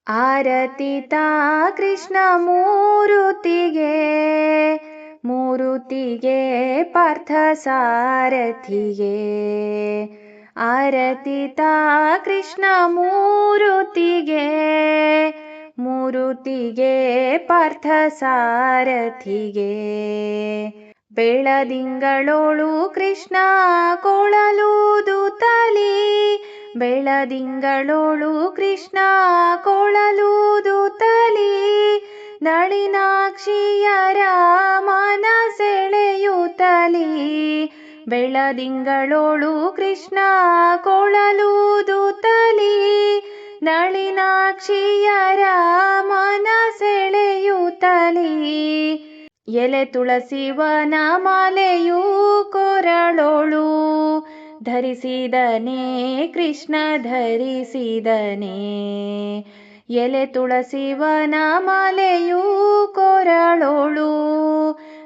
ಆರತಿತಾ ಕೃಷ್ಣ ಮೂರುತಿಗೆ ಮೂರುತಿಗೆ ಪಾರ್ಥ ಸಾರಥಿಗೆ. ಆರತಿತಾ ಕೃಷ್ಣ ಮೂರುತಿಗೆ ಮೂರುತಿಗೆ ಪಾರ್ಥ ಸಾರಥಿಗೆ. ಬೆಳದಿಂಗಳೋಳು ಕೃಷ್ಣ ಕೊಳಲೂದುತ್ತಲಿ ಬೆಳದಿಂಗಳೋಳು ಕೃಷ್ಣ ಕೊಳಲೂದುತ್ತಲಿ ನಳಿನಾಕ್ಷಿಯರ ಮನ ಸೆಳೆಯುತ್ತಲಿ. ಬೆಳದಿಂಗಳೋಳು ಕೃಷ್ಣ ಕೊಳಲೂದುತ್ತಲಿ ನಳಿನಾಕ್ಷಿಯರ ಮನ ಸೆಳೆಯುತ್ತಲಿ. ಎಲೆ ತುಳಸಿ ವನ ಮಾಲೆಯೂ ಕೊರಳೋಳು ಧರಿಸಿದನೇ ಕೃಷ್ಣ ಧರಿಸಿದನೇ. ಎಲೆ ತುಳಸಿ ವನ ಮಾಲೆಯೂ ಕೊರಳೋಳು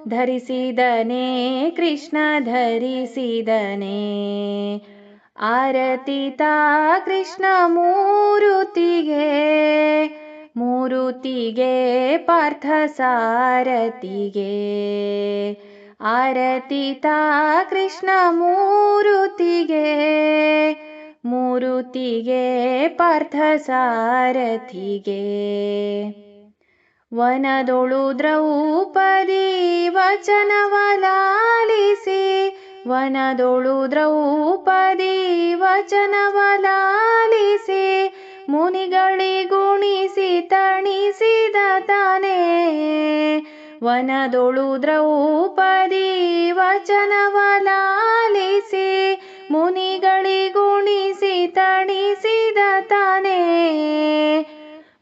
ಧರಿಸಿದನೇ ಕೃಷ್ಣ ಧರಿಸಿದನೇ. ಆರತಿತಾ ಕೃಷ್ಣ ಮೂರುತಿಗೆ ಮೂರುತಿಗೆ ಪಾರ್ಥ ಸಾರಥಿಗೆ. ಆರತಿತಾ ಕೃಷ್ಣ ಮೂರುತಿಗೆ ಮೂರುತಿಗೆ ಪಾರ್ಥ ಸಾರಥಿಗೆ. ವನದೊಳು ದ್ರೌಪದಿ ವಚನವಲಾಲಿಸಿ ವನದೊಳು ದ್ರೌಪದಿ ವಚನವಲಾಲಿಸಿ ಮುನಿಗಳಿಗುಣಿಸಿ ತಣಿಸಿದ ತಾನೇ. ವನದೊಳು ದ್ರೌಪದಿ ವಚನವಲಾಲಿಸಿ ಮುನಿಗಳಿಗುಣಿಸಿ ತಣಿಸಿದ ತಾನೇ.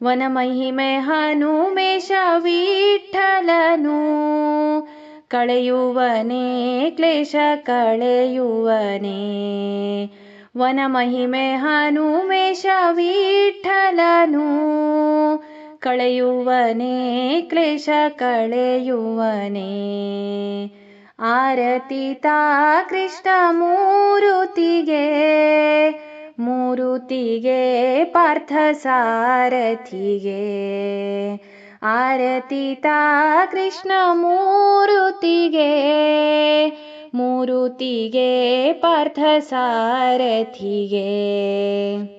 ವನ ಮಹಿಮೆ ಹನುಮೇಶ ವಿಠ್ಠಲನು ಕಳೆಯುವನೇ ಕ್ಲೇಶ ಕಳೆಯುವನೇ. ವನ ಮಹಿಮೆ ಹನುಮೇಶ ವಿಠ್ಠಲನು ಕಳೆಯುವನೇ ಕ್ಲೇಶ ಕಳೆಯುವನೇ. ಆರತಿತಾ ಕೃಷ್ಣ ಮೂರುತಿಗೆ ಮೂರುತಿಗೆ ಪಾರ್ಥ ಸಾರಥಿಗೆ. ಆರತಿತಾ ಕೃಷ್ಣ ಮೂರುತಿಗೆ ಮೂರುತಿಗೆ ಪಾರ್ಥ ಸಾರಥಿಗೆ.